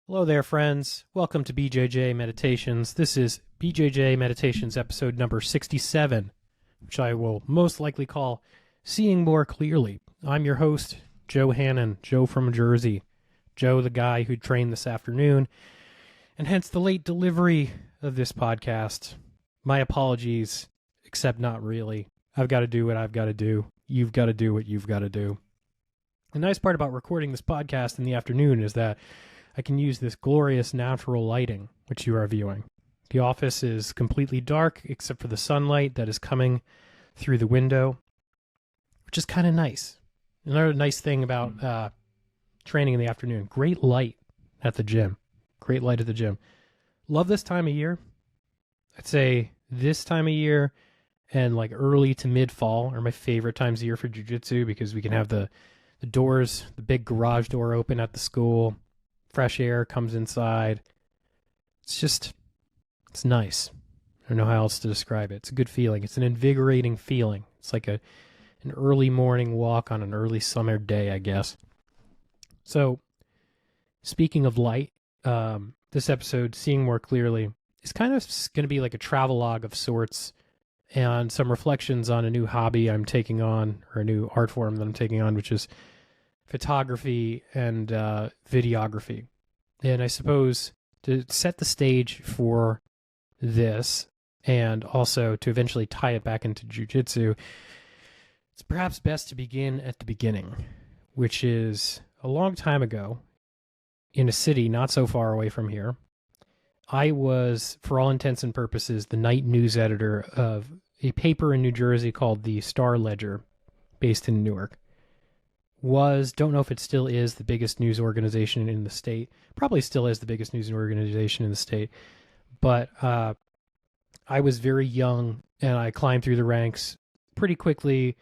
Hello there, friends. Welcome to BJJ Meditations. This is BJJ Meditations episode number 67, which I will most likely call Seeing More Clearly. I'm your host, Joe Hannon, Joe from Jersey, Joe the guy who trained this afternoon, and hence the late delivery of this podcast. My apologies, except not really. I've got to do what I've got to do. You've got to do what you've got to do. The nice part about recording this podcast in the afternoon is that I can use this glorious natural lighting, which you are viewing. The office is completely dark except for the sunlight that is coming through the window, which is kind of nice. Another nice thing about training in the afternoon, great light at the gym. Great light at the gym. Love this time of year. I'd say this time of year and like early to mid-fall are my favorite times of year for Jiu-Jitsu because we can have the doors, the big garage door open at the school. Fresh air comes inside. It's nice. I don't know how else to describe it. It's a good feeling. It's an invigorating feeling. It's like an early morning walk on an early summer day, I guess. So, speaking of light, this episode, Seeing More Clearly, is kind of going to be like a travelogue of sorts and some reflections on a new hobby I'm taking on, or a new art form that I'm taking on, which is photography and videography. And I suppose to set the stage for this and also to eventually tie it back into jiu-jitsu, it's perhaps best to begin at the beginning, which is a long time ago in a city not so far away from here. I was, for all intents and purposes, the night news editor of a paper in New Jersey called the Star Ledger, based in Newark. Don't know if it still is the biggest news organization in the state. Probably still is the biggest news organization in the state. But I was very young and I climbed through the ranks pretty quickly,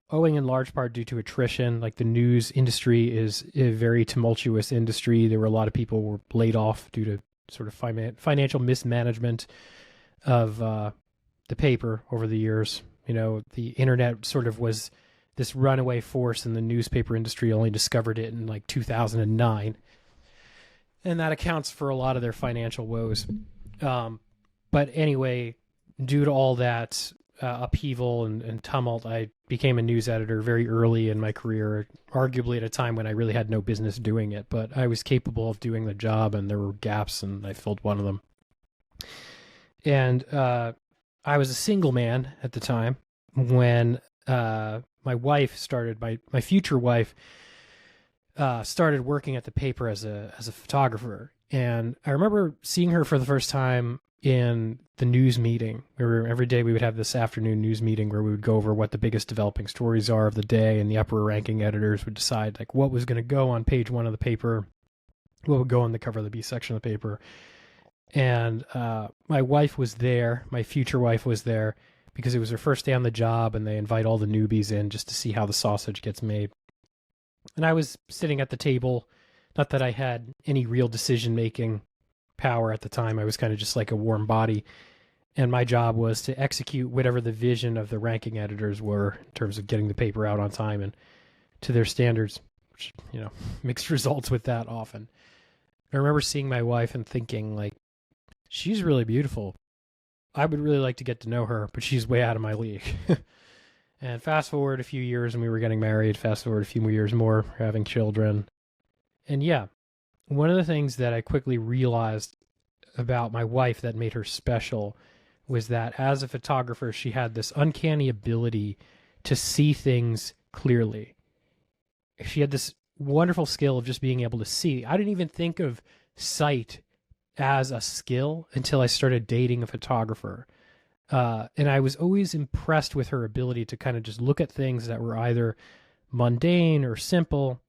owing in large part due to attrition. Like the news industry is a very tumultuous industry. There were a lot of people who were laid off due to sort of financial mismanagement of the paper over the years. You know, the internet sort of was this runaway force in the newspaper industry. Only discovered it in like 2009. And that accounts for a lot of their financial woes. But anyway, due to all that upheaval and tumult, I became a news editor very early in my career, arguably at a time when I really had no business doing it. But I was capable of doing the job, and there were gaps, and I filled one of them. And I was a single man at the time when my wife started, my future wife started working at the paper as a photographer. And I remember seeing her for the first time in the news meeting. Every day we would have this afternoon news meeting where we would go over what the biggest developing stories are of the day, and the upper ranking editors would decide like what was going to go on page 1 of the paper, what would go on the cover of the B section of the paper. And my wife was there, my future wife was there, because it was her first day on the job, and they invite all the newbies in just to see how the sausage gets made. And I was sitting at the table, not that I had any real decision-making power at the time. I was kind of just like a warm body, and my job was to execute whatever the vision of the ranking editors were in terms of getting the paper out on time and to their standards, which, you know, mixed results with that often. I remember seeing my wife and thinking, like, she's really beautiful. I would really like to get to know her, but she's way out of my league. And fast forward a few years and we were getting married. Fast forward a few more years more, having children. And yeah, one of the things that I quickly realized about my wife that made her special was that as a photographer, she had this uncanny ability to see things clearly. She had this wonderful skill of just being able to see. I didn't even think of sight as a skill until I started dating a photographer. And I was always impressed with her ability to kind of just look at things that were either mundane or simple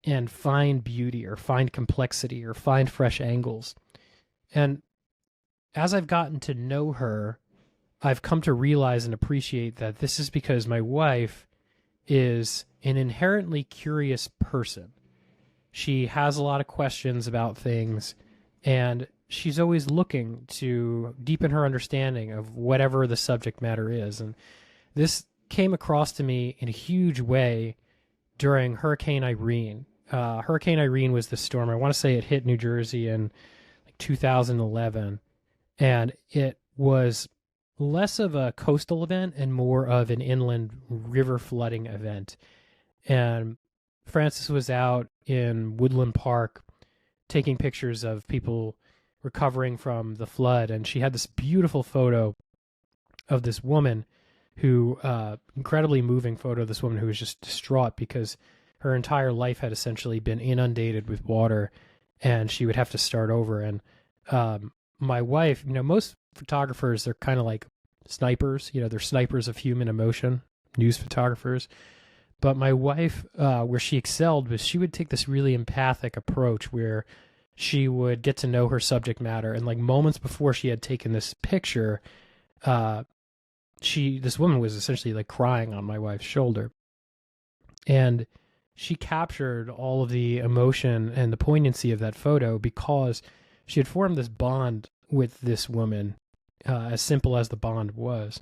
and find beauty or find complexity or find fresh angles. And as I've gotten to know her, I've come to realize and appreciate that this is because my wife is an inherently curious person. She has a lot of questions about things, and she's always looking to deepen her understanding of whatever the subject matter is. And this came across to me in a huge way during Hurricane Irene. Hurricane Irene was the storm. I want to say it hit New Jersey in like 2011, and it was less of a coastal event and more of an inland river flooding event. And Frances was out in Woodland Park taking pictures of people recovering from the flood, and she had this beautiful photo of this woman who, incredibly moving photo of this woman who was just distraught because her entire life had essentially been inundated with water, and she would have to start over. And my wife, most photographers, they're kind of like snipers, they're snipers of human emotion, news photographers. But my wife, where she excelled was she would take this really empathic approach where she would get to know her subject matter. And like moments before she had taken this picture, this woman was essentially like crying on my wife's shoulder. And she captured all of the emotion and the poignancy of that photo because she had formed this bond with this woman, as simple as the bond was.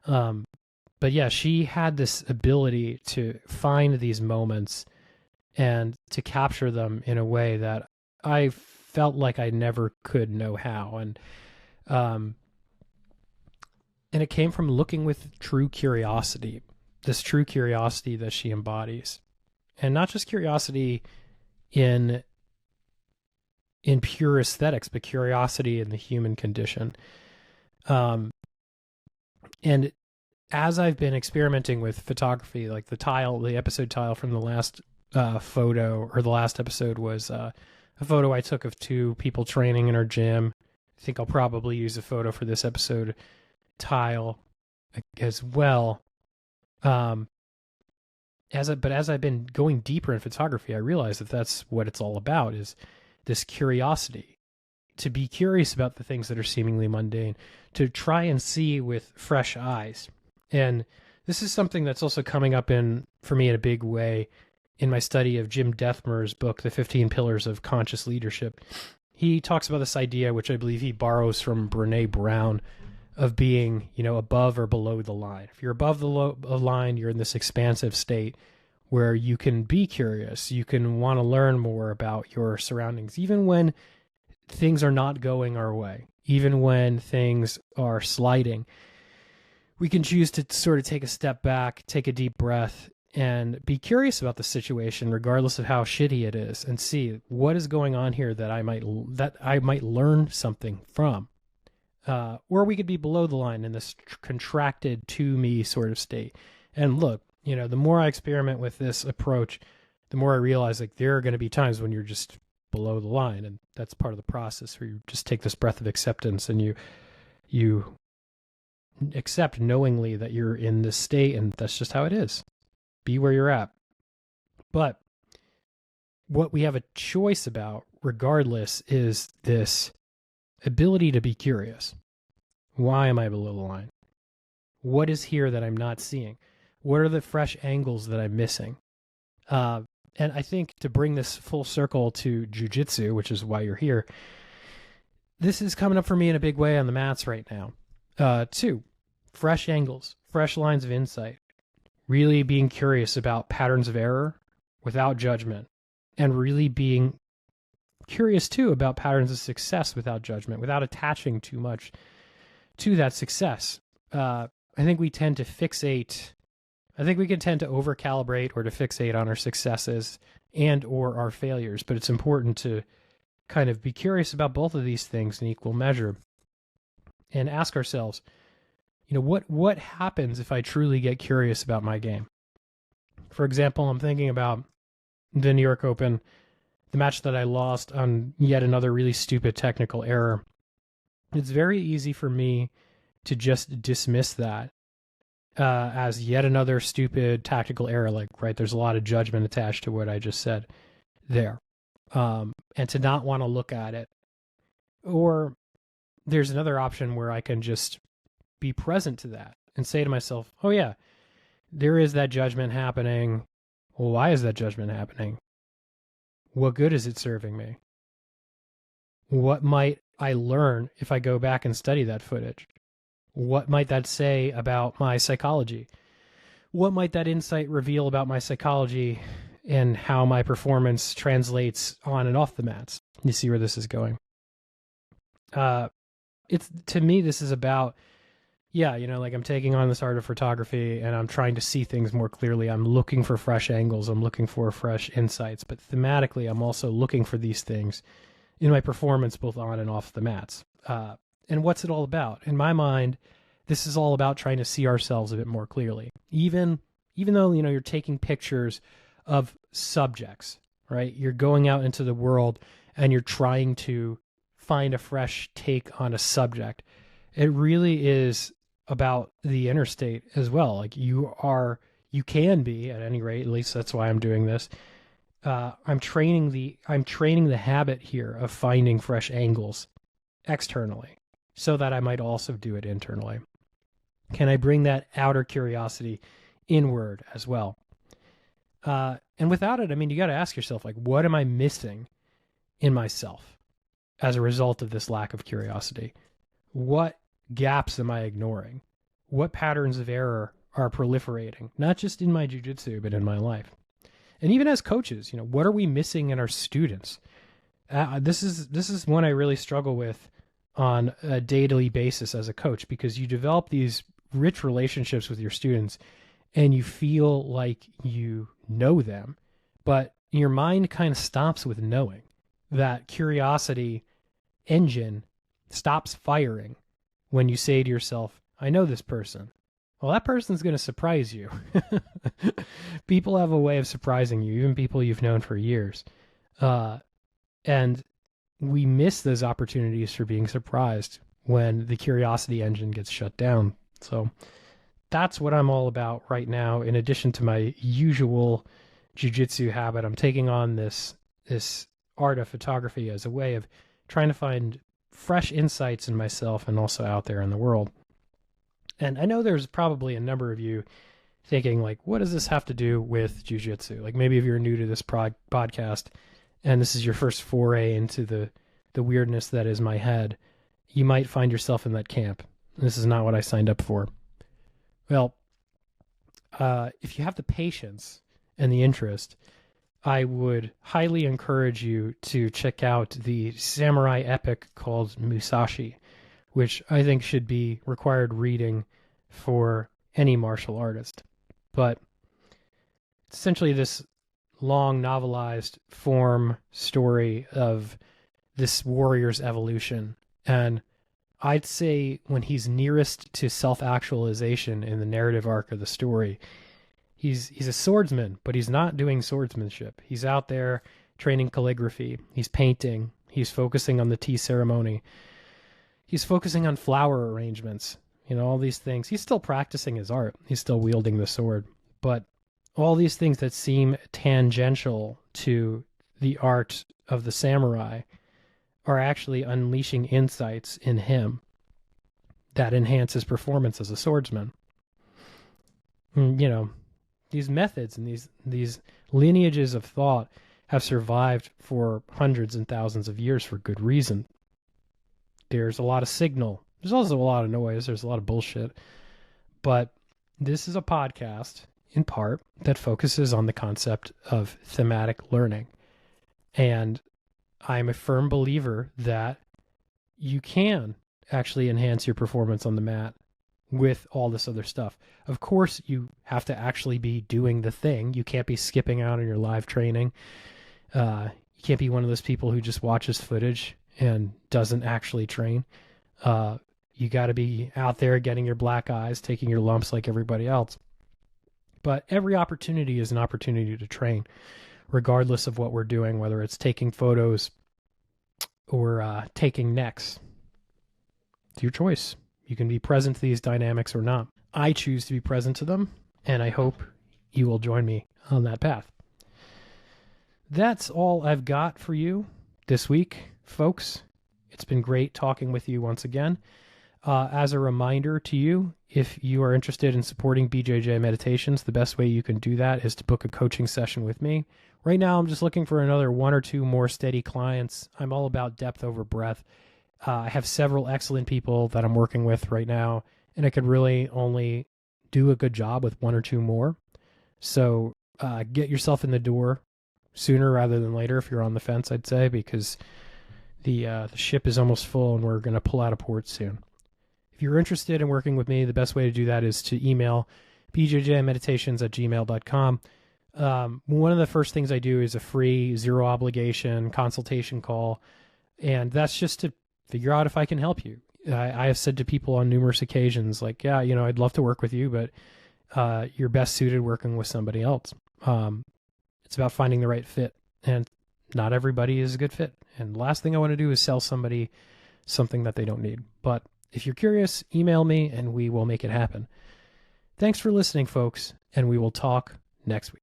But yeah, she had this ability to find these moments and to capture them in a way that I felt like I never could know how. And it came from looking with true curiosity, this true curiosity that she embodies. And not just curiosity in pure aesthetics, but curiosity in the human condition. And as I've been experimenting with photography, like the episode tile from the last photo, or the last episode, was a photo I took of two people training in our gym. I think I'll probably use a photo for this episode tile as well. But as I've been going deeper in photography, I realized that that's what it's all about, is this curiosity, to be curious about the things that are seemingly mundane, to try and see with fresh eyes. And this is something that's also coming up for me in a big way in my study of Jim Dethmer's book, The 15 Pillars of Conscious Leadership. He talks about this idea, which I believe he borrows from Brené Brown, of being, above or below the line. If you're above the line, you're in this expansive state where you can be curious. You can want to learn more about your surroundings, even when things are not going our way, even when things are sliding. We can choose to sort of take a step back, take a deep breath, and be curious about the situation, regardless of how shitty it is, and see what is going on here that I might learn something from. Or we could be below the line in this contracted to me sort of state. And look, the more I experiment with this approach, the more I realize like there are going to be times when you're just below the line, and that's part of the process where you just take this breath of acceptance and you accept knowingly that you're in this state, and that's just how it is. Be where you're at. But what we have a choice about regardless is this ability to be curious. Why am I below the line? What is here that I'm not seeing? What are the fresh angles that I'm missing? And I think to bring this full circle to Jiu-Jitsu, which is why you're here, this is coming up for me in a big way on the mats right now. 2, fresh angles, fresh lines of insight, really being curious about patterns of error without judgment, and really being curious too about patterns of success without judgment, without attaching too much to that success. I think we tend to fixate. I think we can tend to over-calibrate or to fixate on our successes and or our failures, but it's important to kind of be curious about both of these things in equal measure and ask ourselves, what happens if I truly get curious about my game? For example, I'm thinking about the New York Open, the match that I lost on yet another really stupid technical error. It's very easy for me to just dismiss that as yet another stupid tactical error. There's a lot of judgment attached to what I just said there. And to not want to look at it. Or there's another option where I can just be present to that and say to myself, oh yeah, there is that judgment happening. Well, why is that judgment happening? What good is it serving me? What might I learn if I go back and study that footage? What might that say about my psychology? What might that insight reveal about my psychology and how my performance translates on and off the mats. You see where this is going. To me, this is about, like I'm taking on this art of photography and I'm trying to see things more clearly. I'm looking for fresh angles. I'm looking for fresh insights. But thematically, I'm also looking for these things in my performance, both on and off the mats. And what's it all about? In my mind, this is all about trying to see ourselves a bit more clearly. Even though, you're taking pictures of subjects, right? You're going out into the world and you're trying to find a fresh take on a subject. It really is about the inner state as well. Like you can be, at any rate, at least that's why I'm doing this. I'm training the habit here of finding fresh angles externally so that I might also do it internally. Can I bring that outer curiosity inward as well? And without it, you got to ask yourself, like, what am I missing in myself as a result of this lack of curiosity? What gaps am I ignoring? What patterns of error are proliferating, not just in my jiu-jitsu, but in my life? And even as coaches, what are we missing in our students? This is one I really struggle with on a daily basis as a coach, because you develop these rich relationships with your students and you feel like you know them, but your mind kind of stops with knowing. That curiosity engine stops firing when you say to yourself, I know this person. Well, that person's going to surprise you. People have a way of surprising you, even people you've known for years. And we miss those opportunities for being surprised when the curiosity engine gets shut down. So that's what I'm all about right now. In addition to my usual jiu-jitsu habit, I'm taking on this art of photography as a way of trying to find fresh insights in myself and also out there in the world. And I know there's probably a number of you thinking, like, what does this have to do with jiu-jitsu? Like, maybe if you're new to this podcast and this is your first foray into the weirdness that is my head, you might find yourself in that camp. This is not what I signed up for. Well, if you have the patience and the interest, I would highly encourage you to check out the samurai epic called Musashi, which I think should be required reading for any martial artist. But it's essentially this long novelized form story of this warrior's evolution. And I'd say when he's nearest to self-actualization in the narrative arc of the story, he's a swordsman, but he's not doing swordsmanship. He's out there training calligraphy. He's painting. He's focusing on the tea ceremony. He's focusing on flower arrangements, all these things. He's still practicing his art. He's still wielding the sword. But all these things that seem tangential to the art of the samurai are actually unleashing insights in him that enhance his performance as a swordsman. These methods and these lineages of thought have survived for hundreds and thousands of years for good reason. There's a lot of signal. There's also a lot of noise. There's a lot of bullshit. But this is a podcast, in part, that focuses on the concept of thematic learning. And I'm a firm believer that you can actually enhance your performance on the mat with all this other stuff. Of course, you have to actually be doing the thing. You can't be skipping out on your live training. You can't be one of those people who just watches footage and doesn't actually train. You got to be out there getting your black eyes, taking your lumps like everybody else. But every opportunity is an opportunity to train, regardless of what we're doing, whether it's taking photos or taking necks. It's your choice. You can be present to these dynamics or not. I choose to be present to them, and I hope you will join me on that path. That's all I've got for you this week, folks. It's been great talking with you once again. As a reminder to you, if you are interested in supporting BJJ Meditations, the best way you can do that is to book a coaching session with me. Right now, I'm just looking for another 1 or 2 more steady clients. I'm all about depth over breadth. I have several excellent people that I'm working with right now, and I could really only do a good job with 1 or 2 more. So get yourself in the door sooner rather than later if you're on the fence, I'd say, because the ship is almost full and we're going to pull out of port soon. If you're interested in working with me, the best way to do that is to email bjjmeditations@gmail.com. One of the first things I do is a free, zero obligation consultation call, and that's just to figure out if I can help you. I have said to people on numerous occasions, like, yeah, I'd love to work with you, but you're best suited working with somebody else. It's about finding the right fit, and not everybody is a good fit. And the last thing I want to do is sell somebody something that they don't need. But if you're curious, email me and we will make it happen. Thanks for listening, folks, and we will talk next week.